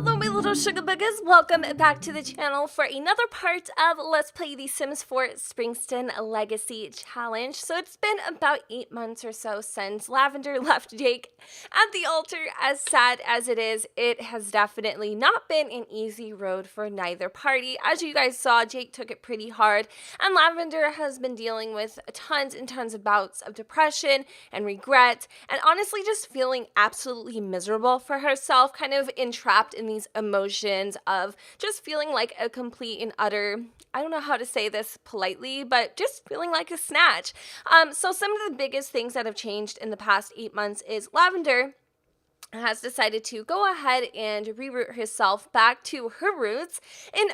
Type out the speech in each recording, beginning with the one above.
Hello my little sugar buggers, welcome back to the channel for another part of Let's Play the Sims 4 Springston Legacy Challenge. So it's been about 8 months or so since Lavender left Jake at the altar. As sad as it is, it has definitely not been an easy road for neither party. As you guys saw, Jake took it pretty hard, and Lavender has been dealing with tons and tons of bouts of depression and regret, and honestly just feeling absolutely miserable for herself, kind of entrapped in these emotions of just feeling like a complete and utter, I don't know how to say this politely, but just feeling like a snatch. So some of the biggest things that have changed in the past 8 months is Lavender has decided to go ahead and reroute herself back to her roots in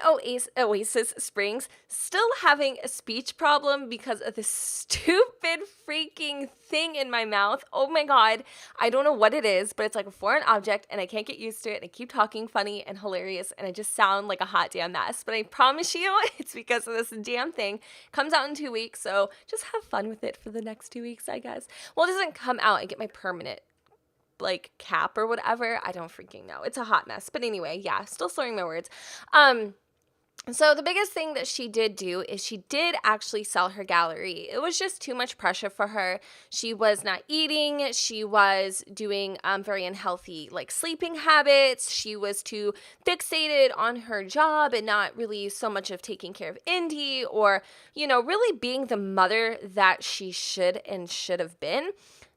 Oasis Springs, still having a speech problem because of this stupid freaking thing in my mouth. Oh my god, I don't know what it is, but it's like a foreign object and I can't get used to it, and I keep talking funny and hilarious and I just sound like a hot damn mess. But I promise you, it's because of this damn thing. Comes out in 2 weeks, so just have fun with it for the next 2 weeks, I guess. Well, it doesn't come out. I get my permanent like cap or whatever. I don't freaking know. It's a hot mess. But anyway, yeah, still slurring my words. So the biggest thing that she did do is she did actually sell her gallery. It was just too much pressure for her. She was not eating. She was doing very unhealthy like sleeping habits. She was too fixated on her job and not really so much of taking care of Indy or, you know, really being the mother that she should have been.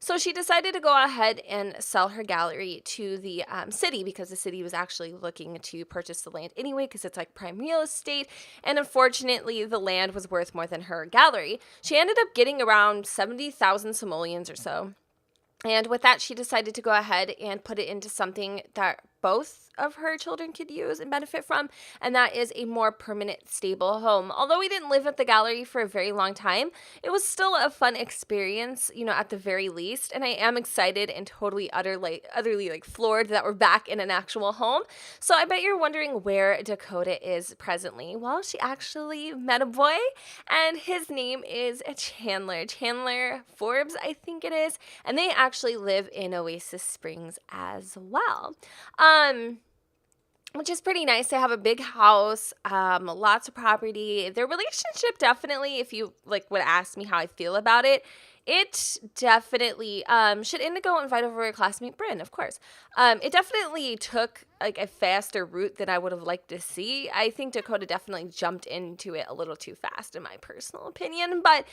So she decided to go ahead and sell her gallery to the city, because the city was actually looking to purchase the land anyway, because it's like prime real estate. And unfortunately, the land was worth more than her gallery. She ended up getting around 70,000 simoleons or so. And with that, she decided to go ahead and put it into something that both of her children could use and benefit from, and that is a more permanent, stable home. Although we didn't live at the gallery for a very long time, it was still a fun experience, you know, at the very least, and I am excited and totally utterly floored that we're back in an actual home. So I bet you're wondering where Dakota is presently. Well, she actually met a boy, and his name is Chandler Forbes, I think it is, and they actually live in Oasis Springs as well. Which is pretty nice. They have a big house, lots of property. Their relationship definitely, if you like would ask me how I feel about it, it definitely should Indigo invite over a classmate Bryn, of course. It definitely took like a faster route than I would have liked to see. I think Dakota definitely jumped into it a little too fast, in my personal opinion. But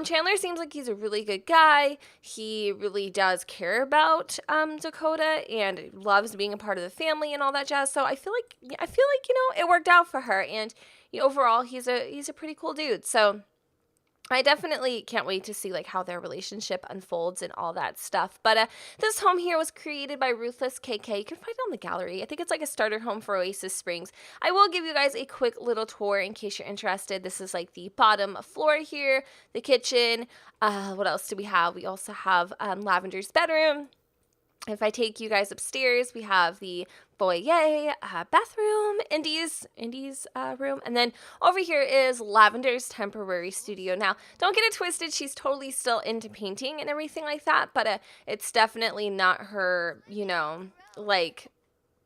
Chandler seems like he's a really good guy. He really does care about Dakota and loves being a part of the family and all that jazz. So I feel like you know, it worked out for her. And you know, overall, he's a pretty cool dude. So I definitely can't wait to see like how their relationship unfolds and all that stuff. But this home here was created by Ruthless KK. You can find it on the gallery. I think it's like a starter home for Oasis Springs. I will give you guys a quick little tour in case you're interested. This is like the bottom floor here, the kitchen. What else do we have? We also have Lavender's bedroom. If I take you guys upstairs, we have the foyer, bathroom, Indy's room, and then over here is Lavender's temporary studio. Now, don't get it twisted, she's totally still into painting and everything like that, but it's definitely not her, you know, like,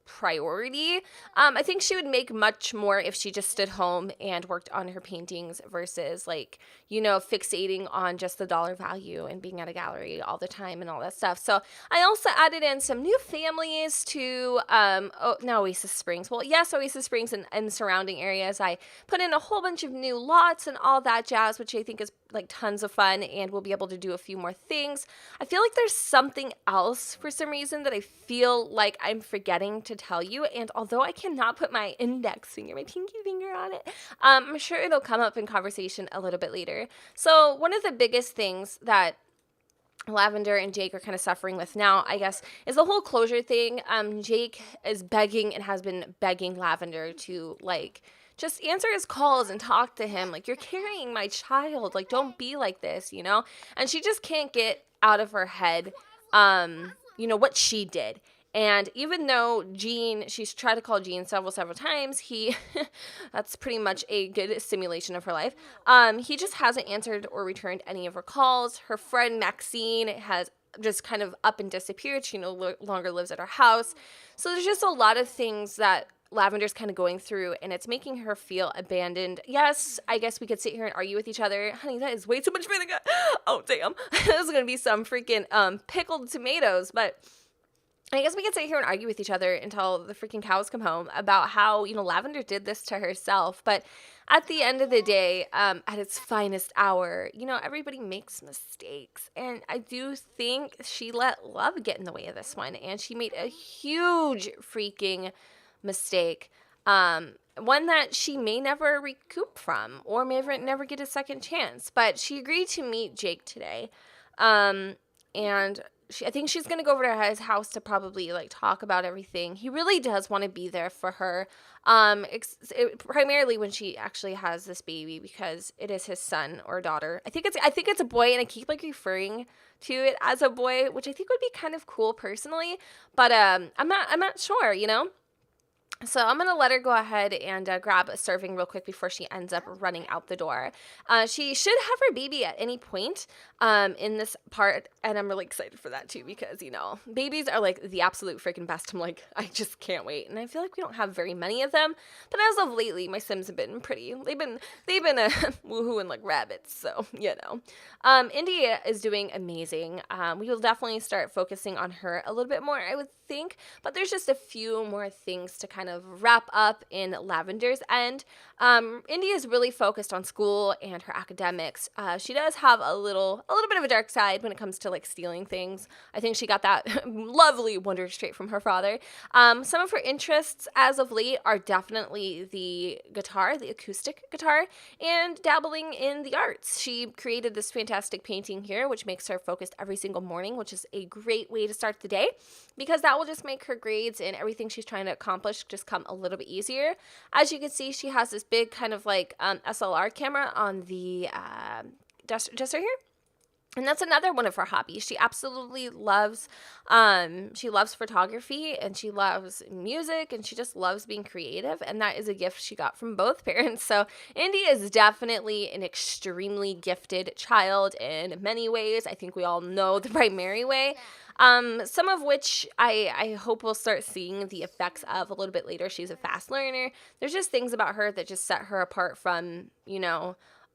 priority. I think she would make much more if she just stood home and worked on her paintings versus like, you know, fixating on just the dollar value and being at a gallery all the time and all that stuff. So I also added in some new families to now Oasis Springs. Well, yes, Oasis Springs and surrounding areas. I put in a whole bunch of new lots and all that jazz, which I think is like tons of fun, and we'll be able to do a few more things. I feel like there's something else for some reason that I feel like I'm forgetting to tell you, and although I cannot put my index finger, my pinky finger on it, I'm sure it'll come up in conversation a little bit later. So one of the biggest things that Lavender and Jake are kind of suffering with now, I guess, is the whole closure thing. Jake is begging and has been begging Lavender to like just answer his calls and talk to him. Like, you're carrying my child. Like, don't be like this, you know? And she just can't get out of her head, you know, what she did. And even though she's tried to call Gene several times, that's pretty much a good simulation of her life. He just hasn't answered or returned any of her calls. Her friend Maxine has just kind of up and disappeared. She no longer lives at her house. So there's just a lot of things that Lavender's kind of going through, and it's making her feel abandoned. Yes, I guess we could sit here and argue with each other. Honey, that is way too much vinegar. Oh, damn. This is going to be some freaking pickled tomatoes, but I guess we could sit here and argue with each other until the freaking cows come home about how, Lavender did this to herself. But at the end of the day, at its finest hour, everybody makes mistakes. And I do think she let love get in the way of this one. And she made a huge freaking mistake. One that she may never recoup from or may never get a second chance. But she agreed to meet Jake today. And I think she's going to go over to his house to probably, talk about everything. He really does want to be there for her, primarily when she actually has this baby, because it is his son or daughter. I think it's a boy, and I keep, referring to it as a boy, which I think would be kind of cool personally, but I'm not sure, So I'm going to let her go ahead and grab a serving real quick before she ends up running out the door. She should have her baby at any point in this part, and I'm really excited for that too, because, babies are the absolute freaking best. I'm I just can't wait. And I feel like we don't have very many of them, but as of lately, my Sims have been pretty. They've been woohooing like rabbits, so, India is doing amazing. We will definitely start focusing on her a little bit more, I would think, but there's just a few more things to kind of wrap up in Lavender's end. India is really focused on school and her academics. She does have a little bit of a dark side when it comes to stealing things. I think she got that lovely wonder straight from her father. Some of her interests as of late are definitely the guitar, the acoustic guitar, and dabbling in the arts. She created this fantastic painting here, which makes her focused every single morning, which is a great way to start the day, because that will just make her grades and everything she's trying to accomplish just come a little bit easier. As you can see, she has this big kind of SLR camera on the dresser here. And that's another one of her hobbies. She absolutely loves, she loves photography, and she loves music, and she just loves being creative. And that is a gift she got from both parents. So Indy is definitely an extremely gifted child in many ways. I think we all know the primary way. Some of which I hope we'll start seeing the effects of a little bit later. She's a fast learner. There's just things about her that just set her apart from,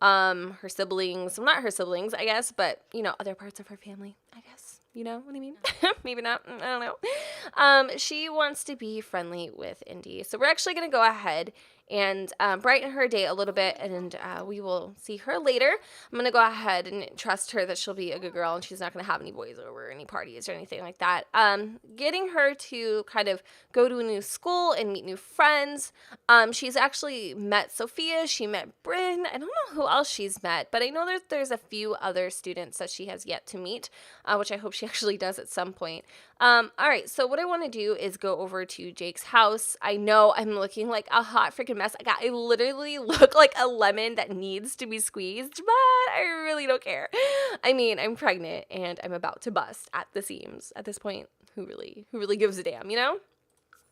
her siblings. Well, not her siblings, I guess, but, other parts of her family, I guess. You know what I mean? Maybe not. I don't know. She wants to be friendly with Indy. So we're actually going to go ahead and brighten her day a little bit, and we will see her later. I'm going to go ahead and trust her that she'll be a good girl, and she's not going to have any boys over, or any parties, or anything like that. Getting her to kind of go to a new school and meet new friends. She's actually met Sophia. She met Bryn. I don't know who else she's met, but I know there's a few other students that she has yet to meet, which I hope she actually does at some point. All right, so what I want to do is go over to Jake's house. I know I'm looking like a hot freaking mess. I literally look like a lemon that needs to be squeezed, but I really don't care. I mean, I'm pregnant and I'm about to bust at the seams at this point. Who really gives a damn,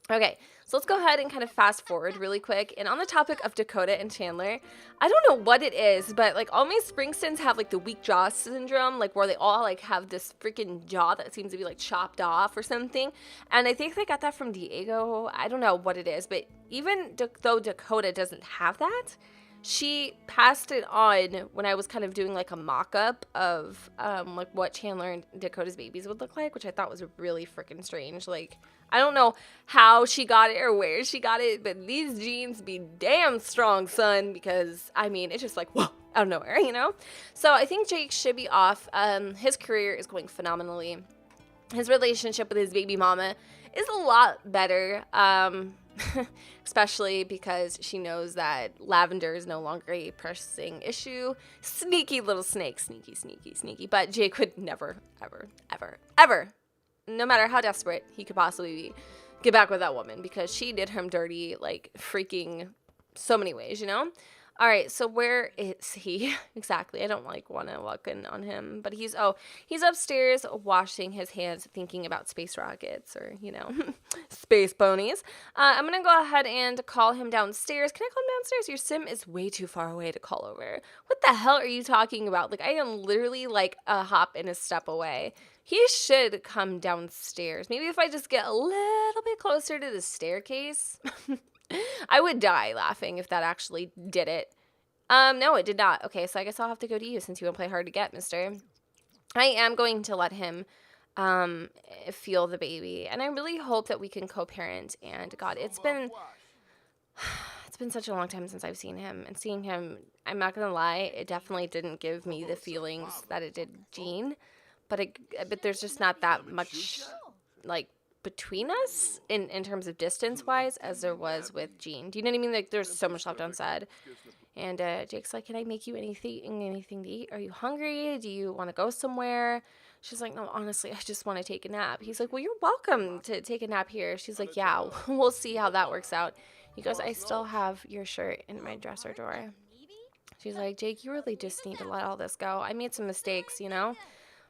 Okay, so let's go ahead and kind of fast forward really quick. And on the topic of Dakota and Chandler, I don't know what it is, but all my Springstons have the weak jaw syndrome, where they all have this freaking jaw that seems to be chopped off or something. And I think they got that from Diego. I don't know what it is, but even though Dakota doesn't have that, she passed it on when I was kind of doing a mock-up of what Chandler and Dakota's babies would look like, which I thought was really freaking strange. I don't know how she got it or where she got it, but these genes be damn strong, son, because, I mean, it's just whoa, out of nowhere, So I think Jake should be off. His career is going phenomenally. His relationship with his baby mama is a lot better, especially because she knows that Lavender is no longer a pressing issue. Sneaky little snake, sneaky. But Jake would never, ever, no matter how desperate he could possibly be, get back with that woman, because she did him dirty freaking so many ways, All right, so where is he exactly? I don't want to walk in on him, but he's upstairs washing his hands, thinking about space rockets or, space ponies. I'm going to go ahead and call him downstairs. Can I call him downstairs? Your sim is way too far away to call over. What the hell are you talking about? I am literally a hop and a step away. He should come downstairs. Maybe if I just get a little bit closer to the staircase. I would die laughing if that actually did it. No, it did not. Okay, so I guess I'll have to go to you since you want to play hard to get, mister. I am going to let him feel the baby. And I really hope that we can co-parent. And God, it's been such a long time since I've seen him. And seeing him, I'm not going to lie, it definitely didn't give me the feelings that it did Jean. But there's just not that much, like, between us in terms of distance-wise as there was with Jean. Do you know what I mean? Like, there's so much left unsaid. And Jake's like, can I make you anything to eat? Are you hungry? Do you want to go somewhere? She's like, no, honestly, I just want to take a nap. He's like, well, you're welcome to take a nap here. She's like, yeah, we'll see how that works out. He goes, I still have your shirt in my dresser drawer. She's like, Jake, you really just need to let all this go. I made some mistakes, you know?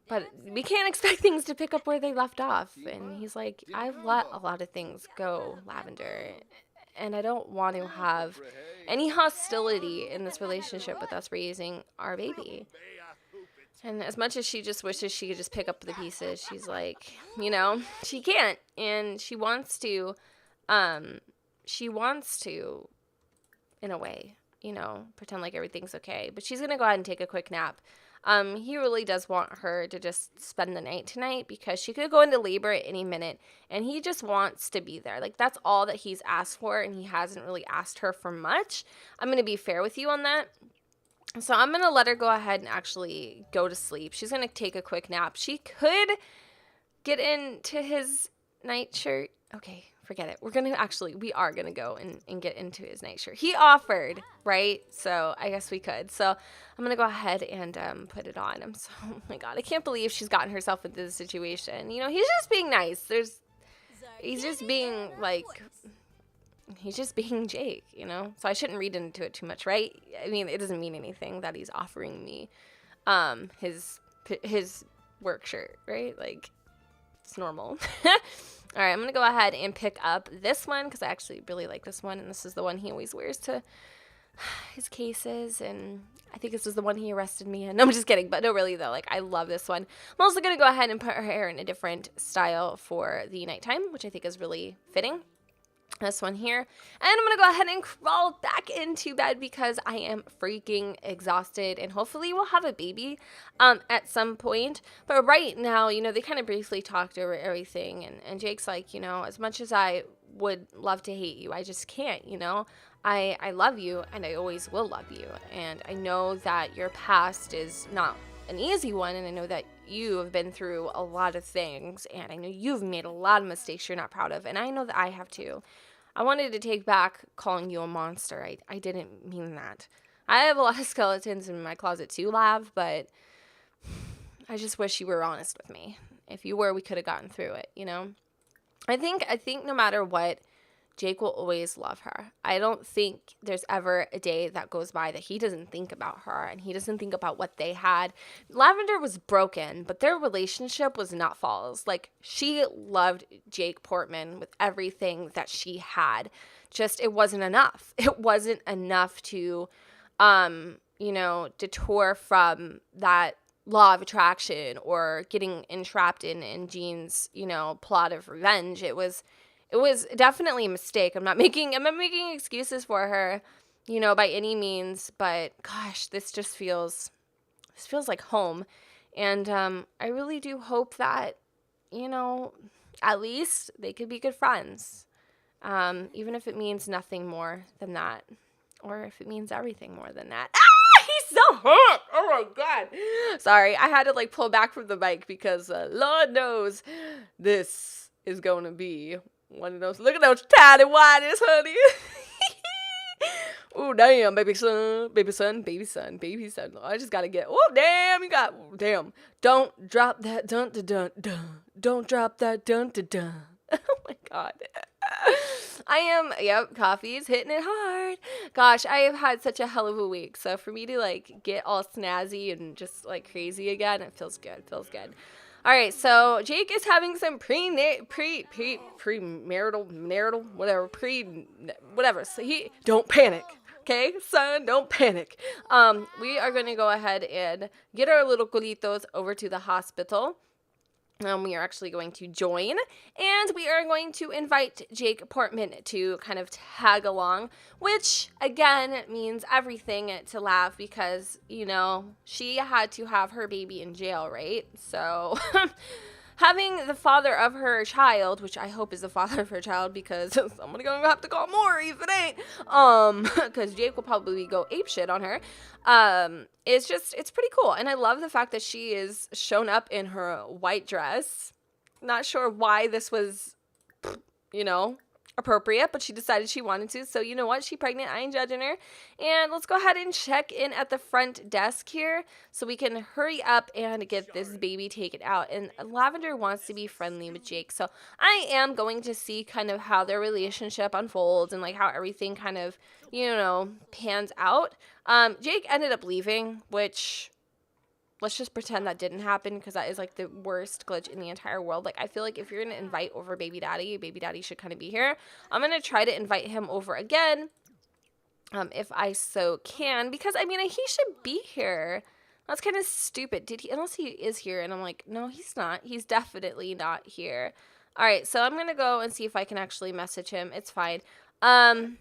But we can't expect things to pick up where they left off. And he's like, I've let a lot of things go, Lavender. And I don't want to have any hostility in this relationship with us raising our baby. And as much as she just wishes she could just pick up the pieces, she's like, you know, she can't. And she wants to, in a way, you know, pretend like everything's okay. But she's going to go ahead and take a quick nap. He really does want her to just spend the night tonight because she could go into labor at any minute, and he just wants to be there. Like, that's all that he's asked for, and he hasn't really asked her for much. I'm going to be fair with you on that. So I'm going to let her go ahead and actually go to sleep. She's going to take a quick nap. She could get into his nightshirt. Okay, forget it. We are going to go and get into his nightshirt. He offered, right? So I guess we could. So I'm going to go ahead and put it on. Oh my God, I can't believe she's gotten herself into this situation. You know, he's just being nice. He's just being Jake, you know? So I shouldn't read into it too much, right? I mean, it doesn't mean anything that he's offering me his work shirt, right? Like, it's normal. All right, I'm going to go ahead and pick up this one because I actually really like this one, and this is the one he always wears to his cases, and I think this is the one he arrested me in. No, I'm just kidding, but no, really, though. Like, I love this one. I'm also going to go ahead and put her hair in a different style for the nighttime, which I think is really fitting. This one here. And I'm going to go ahead and crawl back into bed because I am freaking exhausted, and hopefully we'll have a baby at some point. But right now, you know, they kind of briefly talked over everything, and Jake's like, you know, as much as I would love to hate you, I just can't, you know. I love you, and I always will love you, and I know that your past is not an easy one, and I know that you have been through a lot of things, and I know you've made a lot of mistakes you're not proud of, and I know that I have too. I wanted to take back calling you a monster. I didn't mean that. I have a lot of skeletons in my closet too, Lav, but I just wish you were honest with me. If you were, we could have gotten through it, you know? I think no matter what, Jake will always love her. I don't think there's ever a day that goes by that he doesn't think about her and he doesn't think about what they had. Lavender was broken, but their relationship was not false. Like, she loved Jake Portman with everything that she had. Just, it wasn't enough. It wasn't enough to, you know, detour from that law of attraction or getting entrapped in Jean's, you know, plot of revenge. It was definitely a mistake. I'm not making excuses for her, you know, by any means, but gosh, this feels like home. And I really do hope that, you know, at least they could be good friends. Even if it means nothing more than that, or if it means everything more than that. He's so hot. Oh my God. Sorry, I had to like pull back from the mic because Lord knows this is going to be one of those. Look at those tiny whities, honey. Oh, damn, baby son. I just got to get, oh, damn, damn. Don't drop that dun-dun-dun-dun. Don't drop that dun-dun-dun. Oh, my God. Coffee's hitting it hard. Gosh, I have had such a hell of a week. So for me to, like, get all snazzy and just, like, crazy again, it feels good. All right, so Jake is having some whatever. So don't panic, okay, son, don't panic. We are going to go ahead and get our little colitos over to the hospital. We are actually going to join, and we are going to invite Jake Portman to kind of tag along, which, again, means everything to Lav because, you know, she had to have her baby in jail, right? So, having the father of her child, which I hope is the father of her child because somebody gonna have to call Maury if it ain't, because Jake will probably go apeshit on her, it's pretty cool. And I love the fact that she is shown up in her white dress. Not sure why this was, you know, appropriate, but she decided she wanted to. So you know what? She's pregnant. I ain't judging her. And let's go ahead and check in at the front desk here so we can hurry up and get this baby taken out. And Lavender wants to be friendly with Jake. So I am going to see kind of how their relationship unfolds and like how everything kind of, you know, pans out. Jake ended up leaving, which let's just pretend that didn't happen because that is like the worst glitch in the entire world. Like, I feel like if you're going to invite over baby daddy should kind of be here. I'm going to try to invite him over again, if I so can, because I mean, he should be here. That's kind of stupid. Did he? Unless he is here. And I'm like, no, he's not. He's definitely not here. All right. So I'm going to go and see if I can actually message him. It's fine. I'm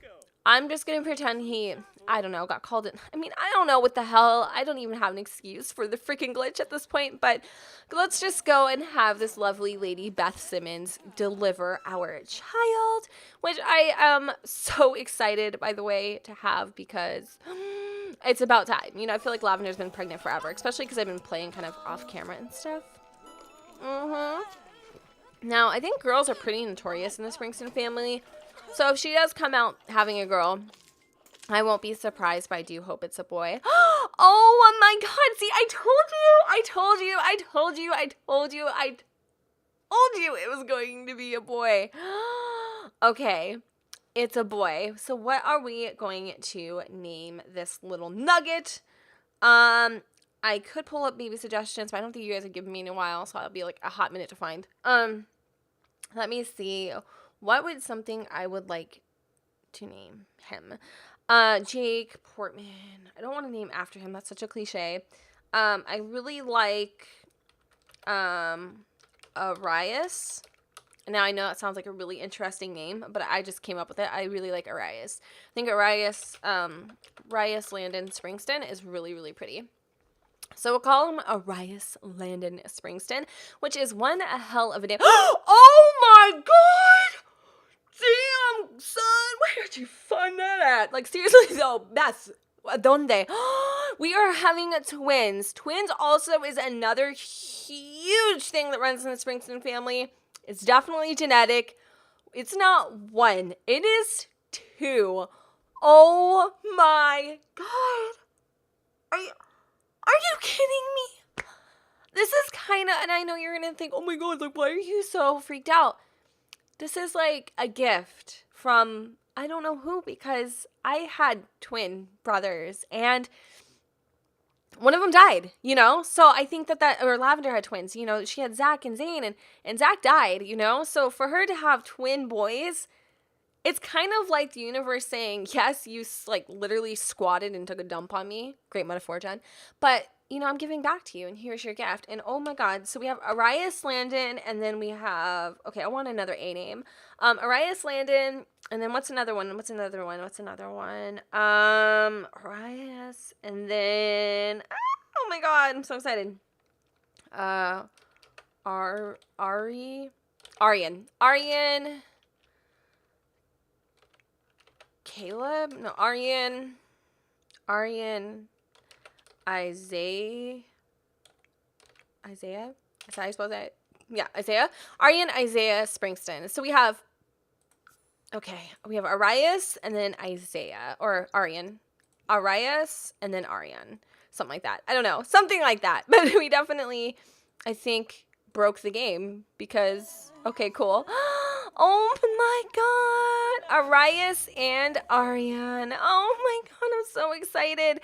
just going to pretend he, I don't know, got called in. I mean, I don't know what the hell. I don't even have an excuse for the freaking glitch at this point, but let's just go and have this lovely lady, Beth Simmons, deliver our child, which I am so excited, by the way, to have because it's about time. You know, I feel like Lavender's been pregnant forever, especially because I've been playing kind of off camera and stuff. Now, I think girls are pretty notorious in the Springston family. So if she does come out having a girl, I won't be surprised, but I do hope it's a boy. Oh my God. See, I told you it was going to be a boy. Okay, it's a boy. So what are we going to name this little nugget? I could pull up baby suggestions, but I don't think you guys have given me in a while, so I'll be like a hot minute to find. Let me see. What would something I would like to name him? Jake Portman. I don't want to name after him. That's such a cliche. I really like Arias. Now, I know that sounds like a really interesting name, but I just came up with it. I really like Arias. I think Arias Landon Springston is really, really pretty. So we'll call him Arias Landon Springston, which is one hell of a name. Oh my God! Damn, son, where did you find that at? Like, seriously, though, that's donde? We are having twins. Twins also is another huge thing that runs in the Springston family. It's definitely genetic. It's not one. It is two. Oh my God. Are you kidding me? This is kind of, and I know you're going to think, oh my God, like, why are you so freaked out? This is like a gift from, I don't know who, because I had twin brothers and one of them died, you know? So I think or Lavender had twins, you know, she had Zach and Zane and Zach died, you know? So for her to have twin boys, it's kind of like the universe saying, yes, you like literally squatted and took a dump on me. Great metaphor, Jen. But, you know, I'm giving back to you and here's your gift. And oh my God. So we have Arias Landon and then we have, okay, I want another A name. Arias Landon. And then what's another one? Arias. And then, oh my God, I'm so excited. Aryan. Caleb? No, Aryan, Isaiah? Is that how you spell that? Yeah, Isaiah. Aryan, Isaiah Springston. So we have Arias and then Isaiah, or Aryan. Arias and then Aryan. Something like that. I don't know. Something like that. But we definitely, I think, broke the game because, okay, cool. Oh my God. Arias and Aryan. Oh my God, I'm so excited.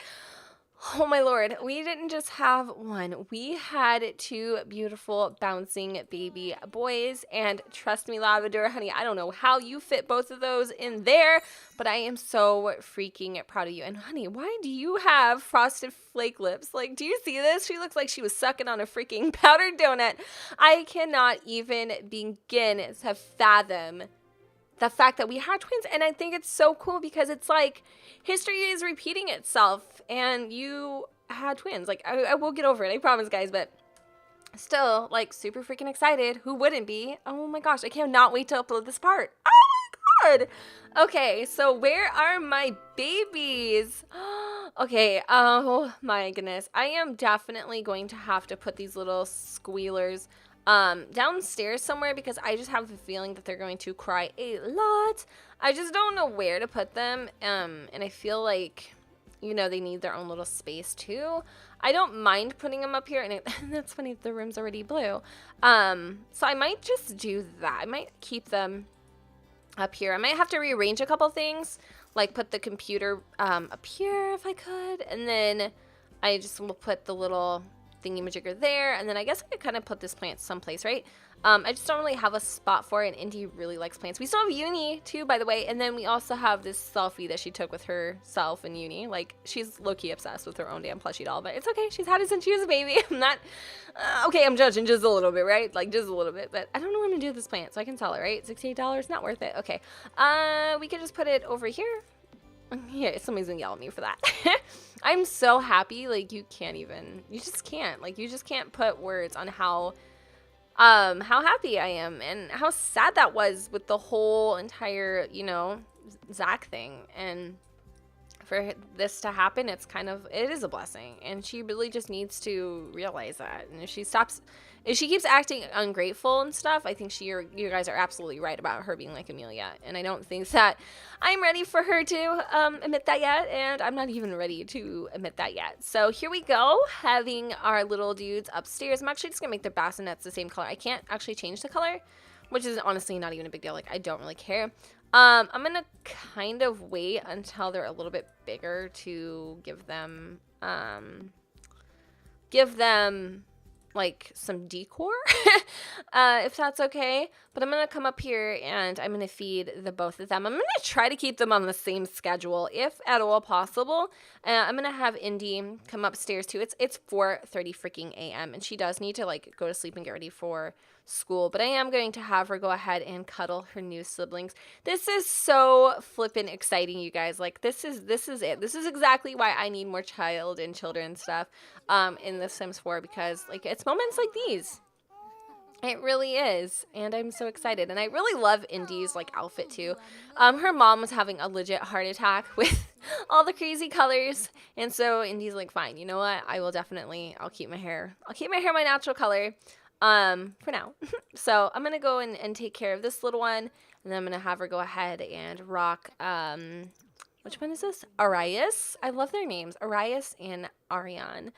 Oh my Lord, we didn't just have one. We had two beautiful bouncing baby boys. And trust me, Lavender, honey, I don't know how you fit both of those in there, but I am so freaking proud of you. And honey, why do you have frosted flake lips? Like, do you see this? She looks like she was sucking on a freaking powdered donut. I cannot even begin to fathom the fact that we had twins. And I think it's so cool because it's like history is repeating itself and you had twins. Like, I will get over it, I promise, guys, but still, like, super freaking excited. Who wouldn't be? Oh my gosh, I cannot wait to upload this part. Oh my God. Okay, so where are my babies? Okay, oh my goodness. I am definitely going to have to put these little squealers downstairs somewhere because I just have the feeling that they're going to cry a lot. I just don't know where to put them. And I feel like, you know, they need their own little space too. I don't mind putting them up here, and that's funny, the room's already blue. So I might just do that. I might keep them up here. I might have to rearrange a couple things, like put the computer up here if I could, and then I just will put the little thingy-majigger there, and then I guess I could kind of put this plant someplace, right? I just don't really have a spot for it, and Indy really likes plants. We still have Uni, too, by the way, and then we also have this selfie that she took with herself in Uni. Like, she's low-key obsessed with her own damn plushie doll, but it's okay. She's had it since she was a baby. I'm not, okay, I'm judging just a little bit, right? Like, just a little bit, but I don't know what I'm gonna do with this plant, so I can sell it, right? $68, not worth it. Okay, we could just put it over here. Yeah, somebody's gonna yell at me for that. I'm so happy, like, you just can't put words on how happy I am and how sad that was with the whole entire, you know, Zach thing. And for this to happen, it is a blessing, and she really just needs to realize that. And if she keeps acting ungrateful and stuff, I think you guys are absolutely right about her being like Amelia, and I don't think that I'm ready for her to admit that yet, and I'm not even ready to admit that yet. So here we go, having our little dudes upstairs. I'm actually just gonna make their bassinets the same color. I can't actually change the color, which is honestly not even a big deal. Like, I don't really care. I'm gonna kind of wait until they're a little bit bigger to give them like some decor, if that's okay. But I'm gonna come up here and I'm gonna feed the both of them. I'm gonna try to keep them on the same schedule, if at all possible. I'm gonna have Indy come upstairs too. It's 4:30 freaking a.m. and she does need to, like, go to sleep and get ready for school, but I am going to have her go ahead and cuddle her new siblings. This is so flippin' exciting, you guys. Like, this is it. This is exactly why I need more child and children stuff in The Sims 4, because, like, it's moments like these. It really is, and I'm so excited. And I really love Indy's, like, outfit too. Her mom was having a legit heart attack with all the crazy colors, and so Indy's like, fine, you know what? I'll keep my hair my natural color for now. So I'm gonna go and take care of this little one, and then I'm gonna have her go ahead and rock which one is this? Arias. I love their names, Arias and Ariane.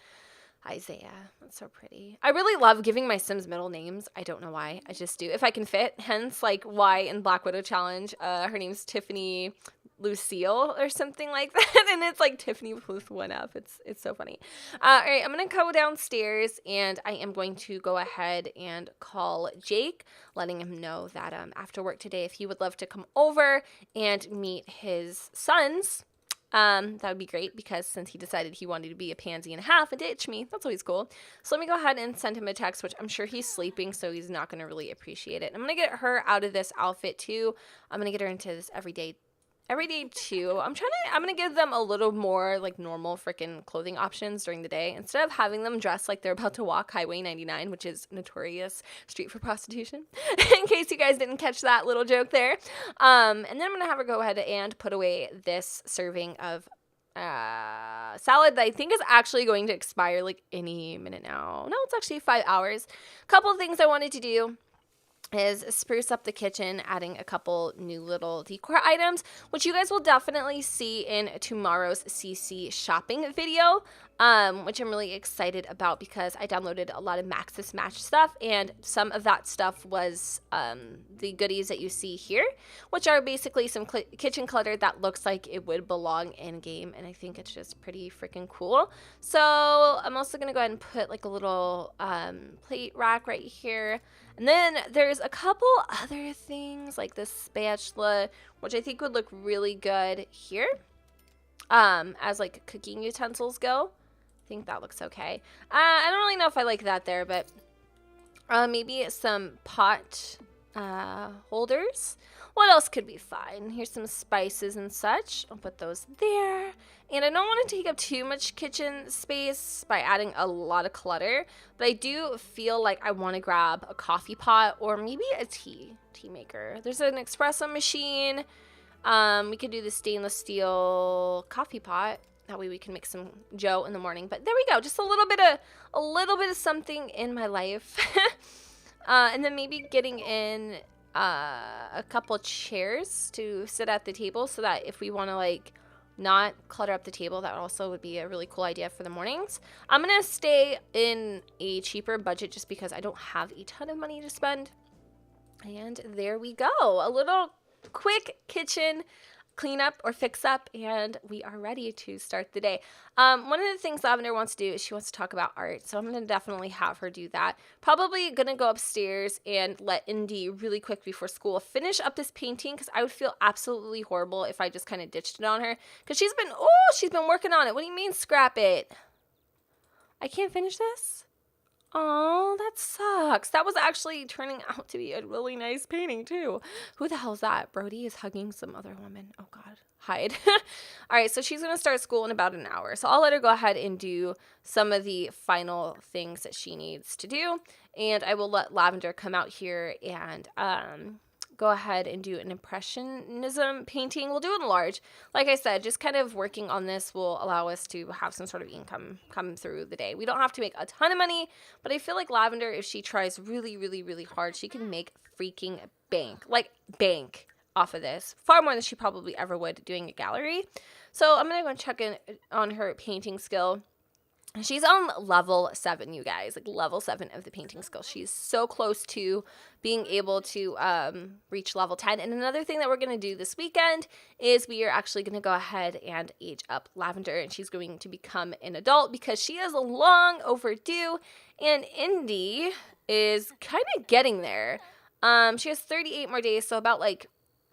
Isaiah. That's so pretty. I really love giving my Sims middle names. I don't know why. I just do. If I can fit. Hence, like, why in Black Widow Challenge, her name's Tiffany Lucille or something like that. And it's like Tiffany with one F. It's so funny. All right, I'm going to go downstairs and I am going to go ahead and call Jake, letting him know that after work today, if he would love to come over and meet his sons, that would be great, because since he decided he wanted to be a pansy and a half and ditch me, that's always cool. So let me go ahead and send him a text, which I'm sure he's sleeping, so he's not going to really appreciate it. I'm going to get her out of this outfit too. I'm going to get her into this everyday too. I'm going to give them a little more, like, normal freaking clothing options during the day, instead of having them dressed like they're about to walk Highway 99, which is notorious street for prostitution, in case you guys didn't catch that little joke there. And then I'm going to have her go ahead and put away this serving of salad that I think is actually going to expire, like, any minute now. No, it's actually 5 hours. Couple of things I wanted to do. is spruce up the kitchen, adding a couple new little decor items, which you guys will definitely see in tomorrow's CC shopping video, which I'm really excited about because I downloaded a lot of Maxis Match stuff, and some of that stuff was the goodies that you see here, which are basically some kitchen clutter that looks like it would belong in game, and I think it's just pretty freaking cool. So I'm also going to go ahead and put like a little plate rack right here. And then there's a couple other things like this spatula, which I think would look really good here as like cooking utensils go. I think that looks okay. I don't really know if I like that there, but maybe some pot holders. What else could be fine? Here's some spices and such. I'll put those there. And I don't want to take up too much kitchen space by adding a lot of clutter, but I do feel like I want to grab a coffee pot or maybe a tea maker. There's an espresso machine. We could do the stainless steel coffee pot. That way we can make some joe in the morning. But there we go. Just a little bit of something in my life. And then maybe getting in a couple chairs to sit at the table so that if we want to like not clutter up the table, that also would be a really cool idea for the mornings. I'm gonna stay in a cheaper budget just because I don't have a ton of money to spend. And there we go, a little quick kitchen clean up or fix up, and we are ready to start the day. One of the things Lavender wants to do is she wants to talk about art, so I'm going to definitely have her do that. Probably going to go upstairs and let Indy really quick before school finish up this painting, because I would feel absolutely horrible if I just kind of ditched it on her, because she's been working on it. What do you mean scrap it? I can't finish this? Oh, that sucks. That was actually turning out to be a really nice painting, too. Who the hell is that? Brody is hugging some other woman. Oh, God. Hide. All right, so she's going to start school in about an hour. So I'll let her go ahead and do some of the final things that she needs to do. And I will let Lavender come out here and go ahead and do an impressionism painting. We'll do it in large. Like I said, just kind of working on this will allow us to have some sort of income come through the day. We don't have to make a ton of money, but I feel like Lavender, if she tries really, really, really hard, she can make freaking bank. Like bank off of this. Far more than she probably ever would doing a gallery. So I'm going to go and check in on her painting skill. She's on level 7, you guys, like level 7 of the painting skill. She's so close to being able to reach level 10. And another thing that we're going to do this weekend is we are actually going to go ahead and age up Lavender, and she's going to become an adult because she is long overdue, and Indy is kind of getting there. She has 38 more days, so about like,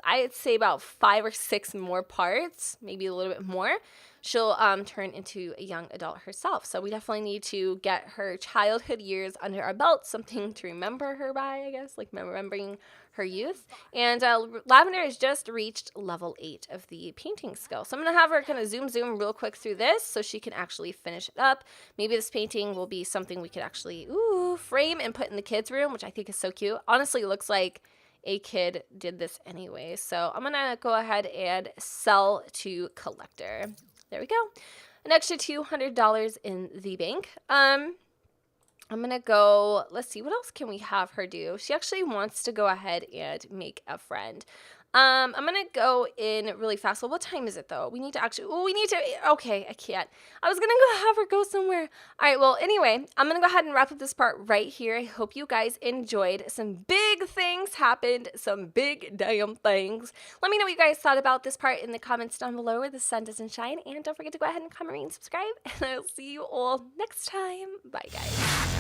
I'd say about 5 or 6 more parts, maybe a little bit more. She'll turn into a young adult herself. So we definitely need to get her childhood years under our belt, something to remember her by, I guess, like remembering her youth. And Lavender has just reached level 8 of the painting skill. So I'm going to have her kind of zoom real quick through this so she can actually finish it up. Maybe this painting will be something we could actually frame and put in the kids' room, which I think is so cute. Honestly, it looks like a kid did this anyway. So I'm going to go ahead and sell to collector. There we go. An extra $200 in the bank. I'm going to go, let's see, what else can we have her do? She actually wants to go ahead and make a friend. I'm going to go in really fast. Well, what time is it, though? We need to actually, okay, I can't. I was going to go have her go somewhere. All right, well, anyway, I'm going to go ahead and wrap up this part right here. I hope you guys enjoyed. Some big things happened, some big damn things. Let me know what you guys thought about this part in the comments down below where the sun doesn't shine. And don't forget to go ahead and comment, rate, and subscribe. And I'll see you all next time. Bye, guys.